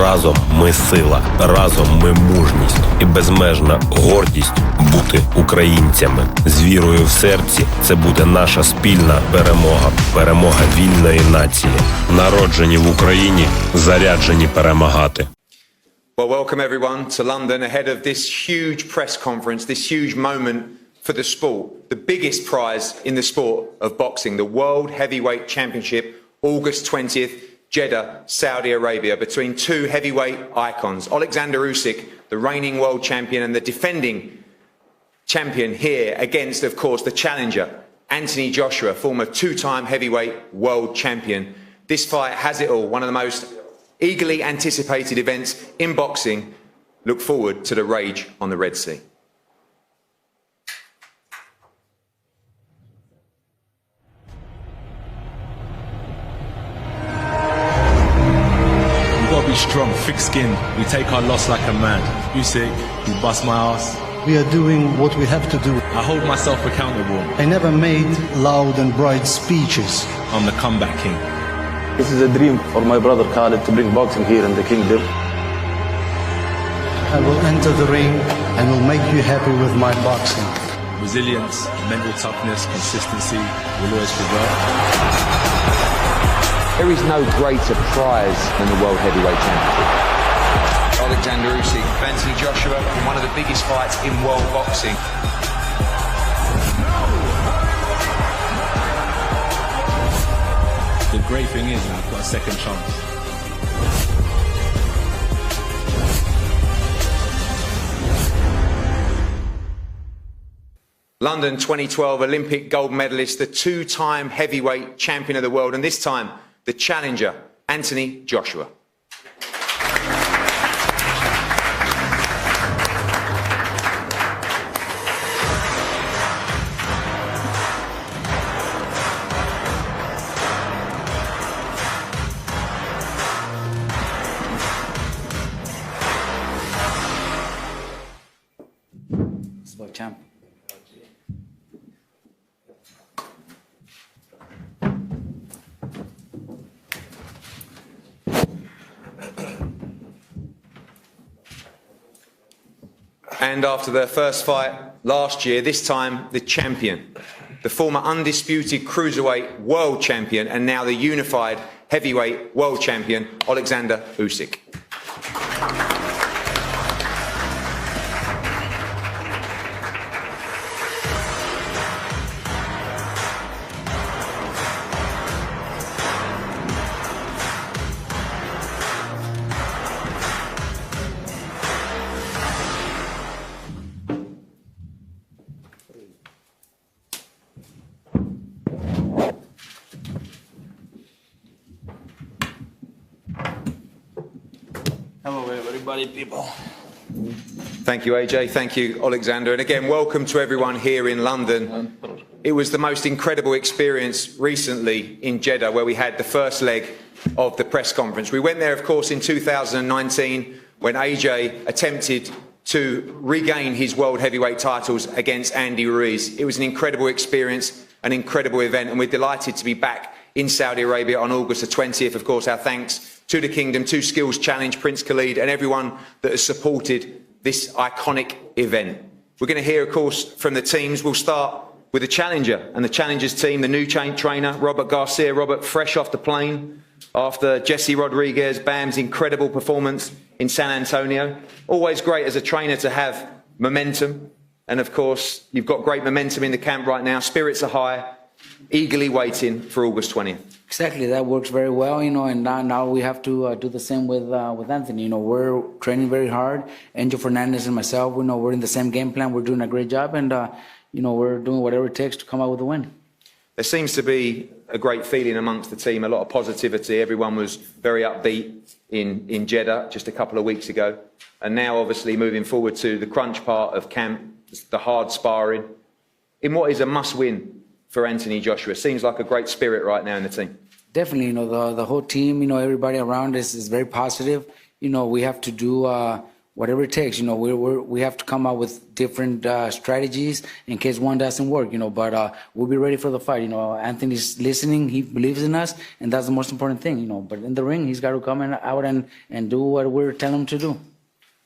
Разом ми сила, разом ми мужність і безмежна гордість бути українцями. З вірою в серці це буде наша спільна перемога. Перемога вільної нації. Народжені в Україні, заряджені перемагати. Well, welcome everyone to London ahead of this huge press conference, this huge moment for the sport. The biggest prize in the sport of boxing, the World Heavyweight Championship, August 20th, Jeddah, Saudi Arabia, between two heavyweight icons, Oleksandr Usyk, the reigning world champion and the defending champion here, against, of course, the challenger, Anthony Joshua, former two-time heavyweight world champion. This fight has it all, one of the most eagerly anticipated events in boxing. Look forward to the rage on the Red Sea. We've got to be strong, thick-skinned. We take our loss like a man. Usyk, you bust my ass. We are doing what we have to do. I hold myself accountable. I never made loud and bright speeches. I'm the comeback king. This is a dream for my brother Khalid to bring boxing here in the kingdom. I will enter the ring and will make you happy with my boxing. Resilience, mental toughness, consistency will always prevail. There is no greater prize than the World Heavyweight Championship. Oleksandr Usyk, Anthony Joshua, in one of the biggest fights in world boxing. The great thing is we've got a second chance. London 2012 Olympic gold medalist, the two-time heavyweight champion of the world, and this time the challenger, Anthony Joshua. Champ. And after their first fight last year, this time the champion, the former undisputed cruiserweight world champion and now the unified heavyweight world champion, Oleksandr Usyk. Hello everybody, people. Thank you, AJ. Thank you, Alexander. And again, welcome to everyone here in London. It was the most incredible experience recently in Jeddah, where we had the first leg of the press conference. We went there, of course, in 2019 when AJ attempted to regain his world heavyweight titles against Andy Ruiz. It was an incredible experience, an incredible event, and we're delighted to be back in Saudi Arabia on August the 20th. Of course, our thanks to the Kingdom, to Skills Challenge, Prince Khalid, and everyone that has supported this iconic event. We're going to hear, of course, from the teams. We'll start with the challenger and the challengers team, the new trainer, Robert Garcia. Robert, fresh off the plane after Jesse Rodriguez, Bam's incredible performance in San Antonio. Always great as a trainer to have momentum. And of course, you've got great momentum in the camp right now. Spirits are high, eagerly waiting for August 20th. Exactly, that works very well, and now we have to do the same with Anthony. We're training very hard. Angel Fernandez and myself, we're in the same game plan. We're doing a great job, and we're doing whatever it takes to come out with a win. There seems to be a great feeling amongst the team, a lot of positivity. Everyone was very upbeat in Jeddah just a couple of weeks ago, and now obviously moving forward to the crunch part of camp, the hard sparring, in what is a must-win for Anthony Joshua. Seems like a great spirit right now in the team. Definitely, the whole team, everybody around us is very positive. We have to do whatever it takes. We have to come out with different strategies in case one doesn't work. But we'll be ready for the fight. Anthony's listening. He believes in us, and that's the most important thing. But in the ring, he's got to come out and do what we're telling him to do.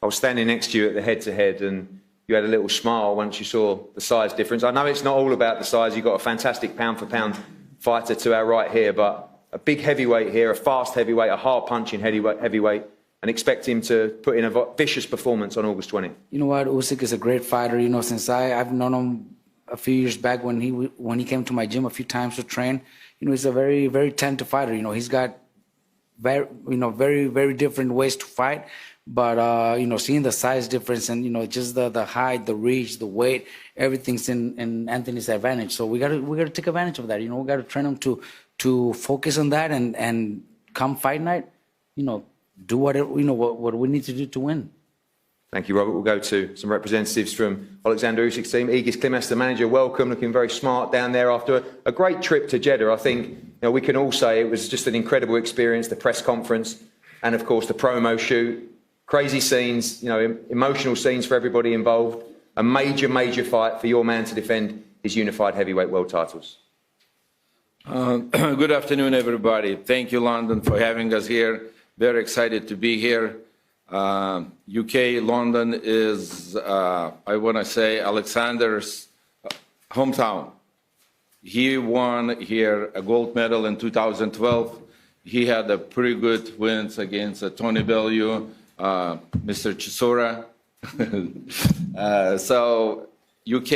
I was standing next to you at the head-to-head, and you had a little smile once you saw the size difference. I know it's not all about the size. You've got a fantastic pound-for-pound fighter to our right here, but a big heavyweight here, a fast heavyweight, a hard-punching heavyweight, and expect him to put in a vicious performance on August 20th. You know what? Usyk is a great fighter. Since I've known him a few years back when he came to my gym a few times to train. He's a very, very talented fighter. He's got very, very different ways to fight. But, seeing the size difference and, just the height, the reach, the weight, everything's in Anthony's advantage. So we got to take advantage of that. We got to train him to focus on that and come fight night, do whatever, what we need to do to win. Thank you, Robert. We'll go to some representatives from Oleksandr Usyk's team. Egis Klimas, the manager, welcome, looking very smart down there after a great trip to Jeddah. I think we can all say it was just an incredible experience, the press conference and, of course, the promo shoot. Crazy scenes, emotional scenes for everybody involved. A major, major fight for your man to defend his unified heavyweight world titles. Good afternoon, everybody. Thank you, London, for having us here. Very excited to be here. UK, London is, I want to say, Oleksandr's hometown. He won here a gold medal in 2012. He had a pretty good wins against Tony Bellew, Mr. Chisora. So UK,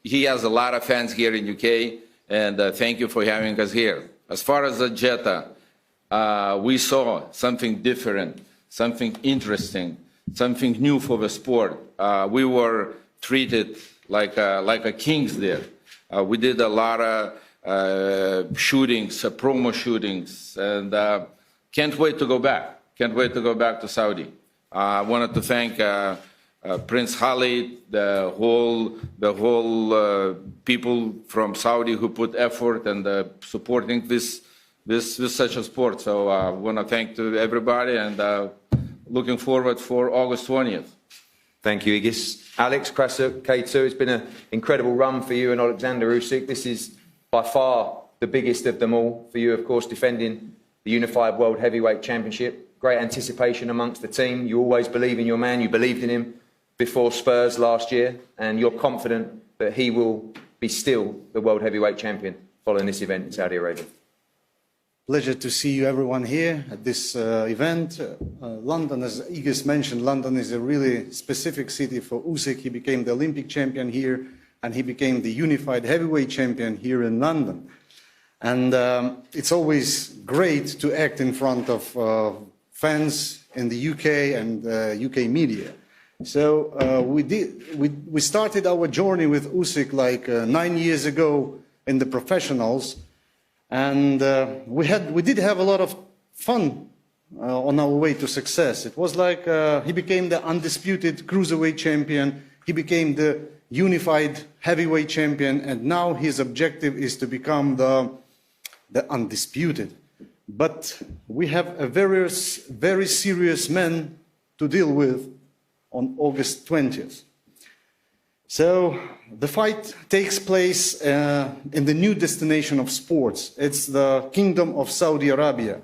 he has a lot of fans here in UK, and thank you for having us here. As far as the Jeddah, we saw something different, something interesting, something new for the sport. We were treated like a kings there. We did a lot of shootings, promo shootings, and can't wait to go back. Can't wait to go back to Saudi. I wanted to thank Prince Khalid, the whole people from Saudi who put effort and supporting this such a sport. So I want to thank to everybody and looking forward for August 20th. Thank you, Egis. Alex Krasuk, K2, it's been an incredible run for you and Oleksandr Usyk. This is by far the biggest of them all for you, of course, defending the Unified World Heavyweight Championship. Great anticipation amongst the team. You always believe in your man. You believed in him before Spurs last year, and you're confident that he will be still the World Heavyweight Champion following this event in Saudi Arabia. Pleasure to see you everyone here at this event. London, as Egis mentioned, London is a really specific city for Usyk. He became the Olympic champion here, and he became the unified heavyweight champion here in London. And it's always great to act in front of fans in the UK and UK media. So we started our journey with Usyk like 9 years ago in the professionals, and we did have a lot of fun on our way to success. It was like he became the undisputed cruiserweight champion, he became the unified heavyweight champion, and now his objective is to become the undisputed. But we have a very serious man to deal with on August 20th. So the fight takes place in the new destination of sports. It's the Kingdom of Saudi Arabia,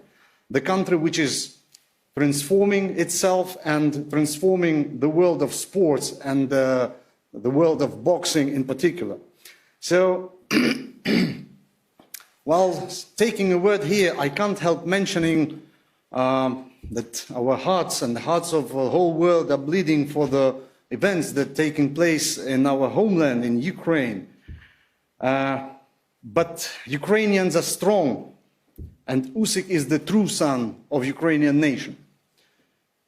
the country which is transforming itself and transforming the world of sports and the world of boxing in particular. So while taking a word here, I can't help mentioning that our hearts and the hearts of the whole world are bleeding for the events that are taking place in our homeland, in Ukraine. But Ukrainians are strong, and Usyk is the true son of Ukrainian nation.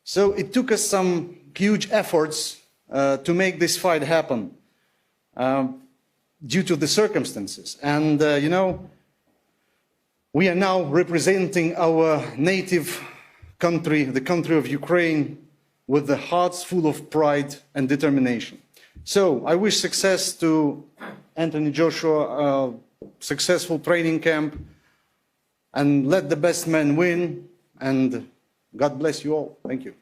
So it took us some huge efforts to make this fight happen due to the circumstances. And, we are now representing our native country, the country of Ukraine, with the hearts full of pride and determination. So I wish success to Anthony Joshua, a successful training camp, and let the best man win, and God bless you all. Thank you.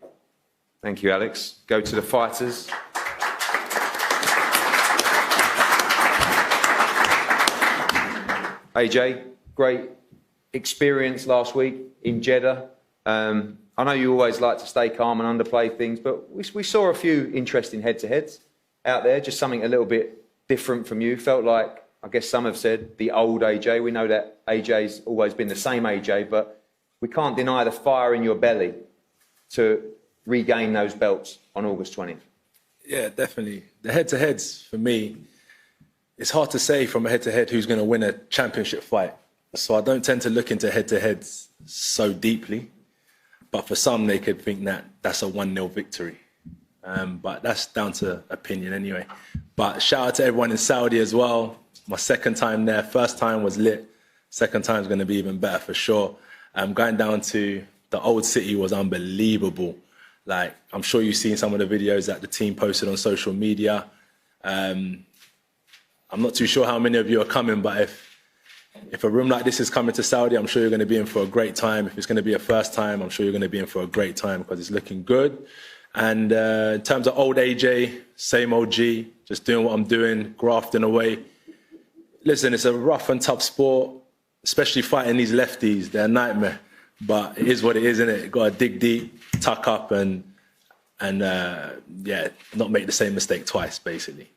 Thank you, Alex. Go to the fighters. AJ, great experience last week in Jeddah. I know you always like to stay calm and underplay things, but we saw a few interesting head-to-heads out there, just something a little bit different from you. Felt like, I guess some have said, the old AJ. We know that AJ's always been the same AJ, but we can't deny the fire in your belly to regain those belts on August 20th. Yeah, definitely. The head-to-heads, for me, it's hard to say from a head-to-head who's going to win a championship fight. So I don't tend to look into head-to-heads so deeply. But for some, they could think that that's a 1-0 victory. But that's down to opinion anyway. But shout out to everyone in Saudi as well. My second time there. First time was lit. Second time is going to be even better for sure. Going down to the old city was unbelievable. Like, I'm sure you've seen some of the videos that the team posted on social media. I'm not too sure how many of you are coming, but if a room like this is coming to Saudi, I'm sure you're going to be in for a great time. If it's going to be a first time, I'm sure you're going to be in for a great time because it's looking good. And in terms of old AJ, same OG, just doing what I'm doing, grafting away. Listen, it's a rough and tough sport, especially fighting these lefties. They're a nightmare. But it is what it is, isn't it? Got to dig deep, tuck up, and not make the same mistake twice, basically.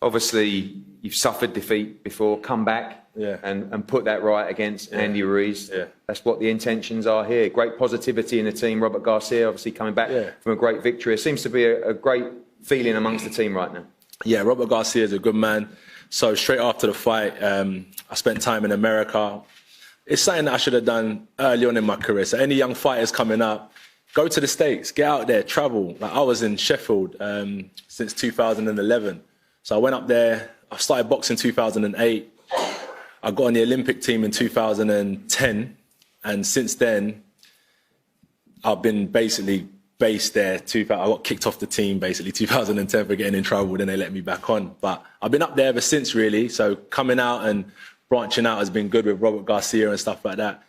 Obviously, you've suffered defeat before, come back and put that right against Andy Ruiz. Yeah. That's what the intentions are here. Great positivity in the team. Robert Garcia obviously coming back from a great victory. It seems to be a great feeling amongst the team right now. Yeah, Robert Garcia is a good man. So straight after the fight, I spent time in America. It's something that I should have done early on in my career. So any young fighters coming up, go to the States, get out there, travel. Like I was in Sheffield since 2011. So I went up there, I started boxing in 2008. I got on the Olympic team in 2010. And since then, I've been basically based there. I got kicked off the team basically 2010 for getting in trouble, then they let me back on. But I've been up there ever since really. So coming out and branching out has been good with Robert Garcia and stuff like that.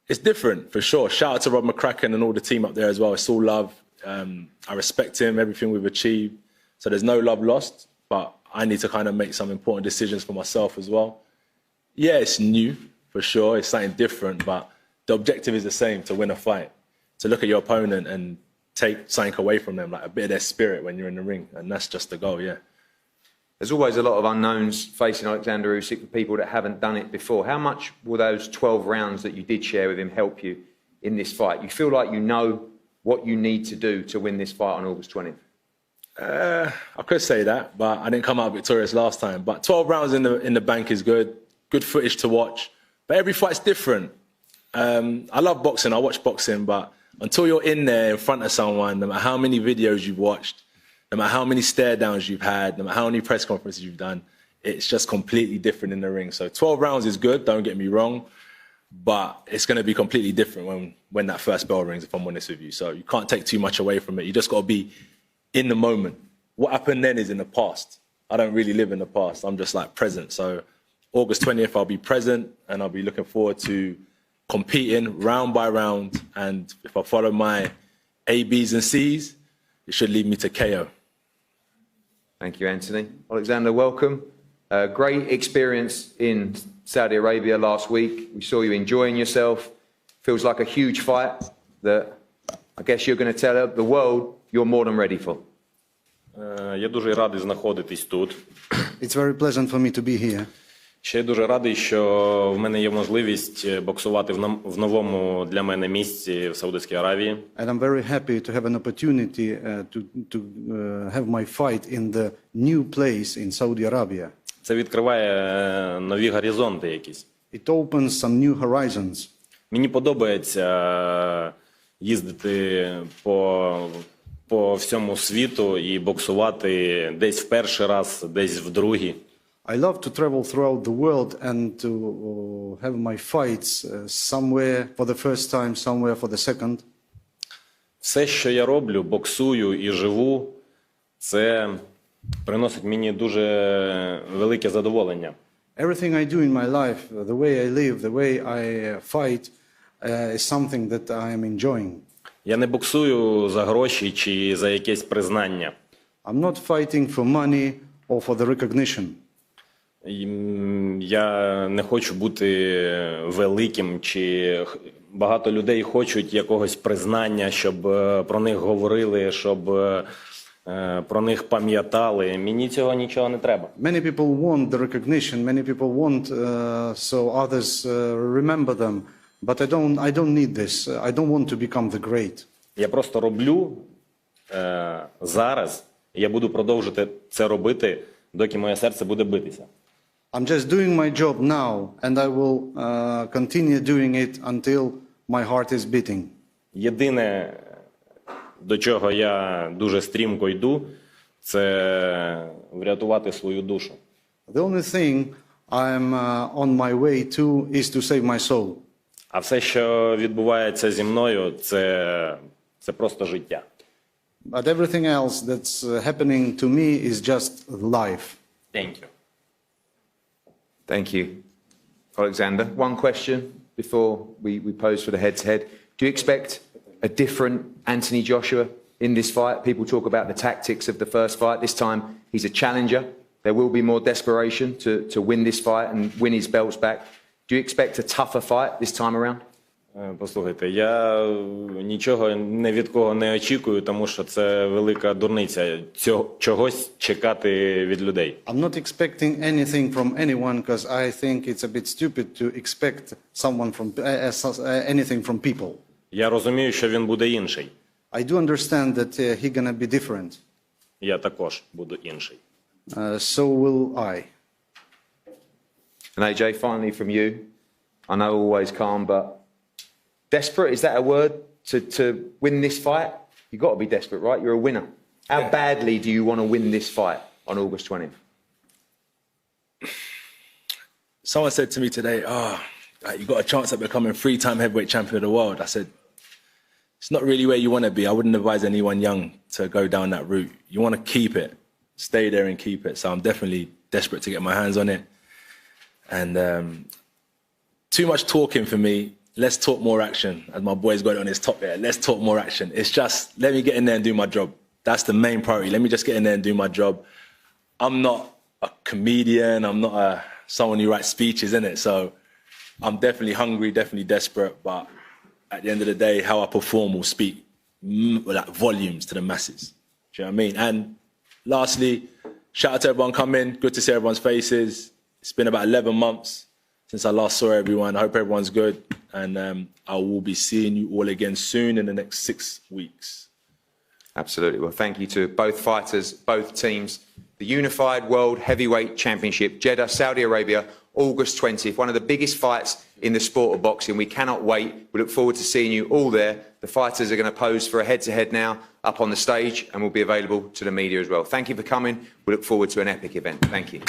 It's different for sure. Shout out to Rob McCracken and all the team up there as well. It's all love. I respect him, everything we've achieved. So there's no love lost. But I need to kind of make some important decisions for myself as well. Yeah, it's new, for sure. It's something different, but the objective is the same, to win a fight. To look at your opponent and take something away from them, like a bit of their spirit when you're in the ring. And that's just the goal, yeah. There's always a lot of unknowns facing Oleksandr Usyk for people that haven't done it before. How much will those 12 rounds that you did share with him help you in this fight? You feel like you know what you need to do to win this fight on August 20th? I could say that, but I didn't come out victorious last time. But 12 rounds in the bank is good. Good footage to watch. But every fight's different. I love boxing. I watch boxing. But until you're in there in front of someone, no matter how many videos you've watched, no matter how many stare downs you've had, no matter how many press conferences you've done, it's just completely different in the ring. So 12 rounds is good, don't get me wrong. But it's going to be completely different when that first bell rings, if I'm honest with you. So you can't take too much away from it. You just got to be in the moment. What happened then is in the past. I don't really live in the past. I'm just like present. So August 20th, I'll be present and I'll be looking forward to competing round by round. And if I follow my A, Bs and Cs, it should lead me to KO. Thank you, Anthony. Oleksandr, welcome. Great experience in Saudi Arabia last week. We saw you enjoying yourself. Feels like a huge fight that I guess you're going to tell the world you're more than ready for. Я дуже радий знаходитись тут. It's very pleasant for me to be here. Ще я дуже радий, що в мене є можливість боксувати в новому для мене місці в Саудівській Аравії. And I'm very happy to have an opportunity to have my fight in the new place in Saudi Arabia. Це відкриває нові горизонти якісь. It opens some new horizons. Мені подобається їздити по всьому світу і боксувати десь в перший раз, десь в другий. I love to travel throughout the world and to have my fights somewhere for the first time, somewhere for the second. Все, що я роблю, боксую і живу, це приносить мені дуже велике задоволення. Everything I do in my life, the way I live, the way I fight, is something that I am enjoying. Я не боксую за гроші чи за якесь признання. I'm not fighting for money or for the recognition. Я не хочу бути великим, чи багато людей хочуть якогось признання, щоб про них говорили, щоб про них пам'ятали. Мені цього нічого не треба. Many people want the recognition, many people want so others remember them, but I don't need this. I don't want to become the great. Я просто роблю зараз, і я буду продовжити це робити, доки моє серце буде битися. I'm just doing my job now, and I will continue doing it until my heart is beating. Єдине, до чого я дуже стрімко йду, це врятувати свою душу. The only thing I'm on my way to is to save my soul. А все, що відбувається зі мною, це просто життя. But everything else that's happening to me is just life. Thank you. Thank you, Oleksandr. One question before we pose for the head-to-head. Do you expect a different Anthony Joshua in this fight? People talk about the tactics of the first fight. This time, he's a challenger. There will be more desperation to win this fight and win his belts back. Do you expect a tougher fight this time around? Послухайте, я нічого ні від кого не очікую, тому що це велика дурниця. Чогось чекати від людей. I'm not expecting anything from anyone because I think it's a bit stupid to expect someone from anything from people. Я розумію, що він буде інший. I do understand that he's gonna be different. Я також буду інший. So will I. And AJ, finally from you. I know always calm, but desperate, is that a word to win this fight? You've got to be desperate, right? You're a winner. How badly do you want to win this fight on August 20th? Someone said to me today, you got a chance at becoming 3-time heavyweight champion of the world. I said, it's not really where you want to be. I wouldn't advise anyone young to go down that route. You want to keep it, stay there and keep it. So I'm definitely desperate to get my hands on it. And too much talking for me. Let's talk more action. As my boy's got it on his top there, let's talk more action. It's just, let me get in there and do my job. That's the main priority. Let me just get in there and do my job. I'm not a comedian. I'm not someone who writes speeches, innit? So I'm definitely hungry, definitely desperate. But at the end of the day, how I perform will speak like volumes to the masses. Do you know what I mean? And lastly, shout out to everyone coming. Good to see everyone's faces. It's been about 11 months since I last saw everyone. I hope everyone's good. And I will be seeing you all again soon in the next 6 weeks. Absolutely. Well, thank you to both fighters, both teams. The Unified World Heavyweight Championship, Jeddah, Saudi Arabia, August 20th. One of the biggest fights in the sport of boxing. We cannot wait. We look forward to seeing you all there. The fighters are going to pose for a head-to-head now up on the stage and will be available to the media as well. Thank you for coming. We look forward to an epic event. Thank you.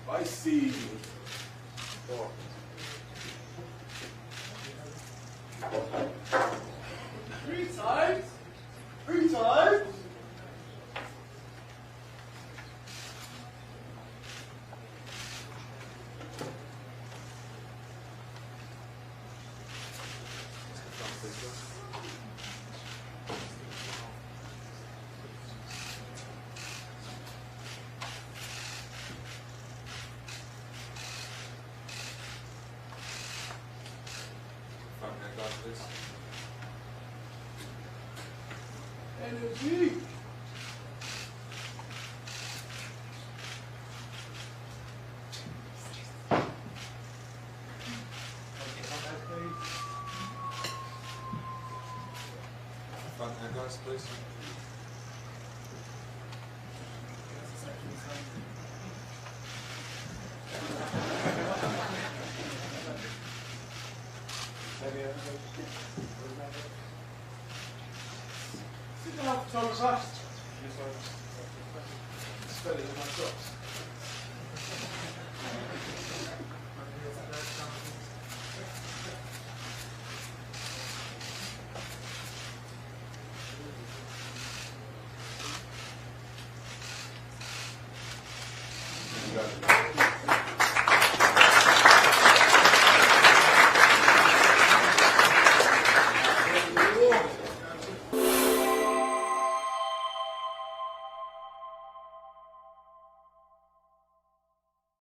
I see. Three times. Energy. Front hand guys, please. Thank you.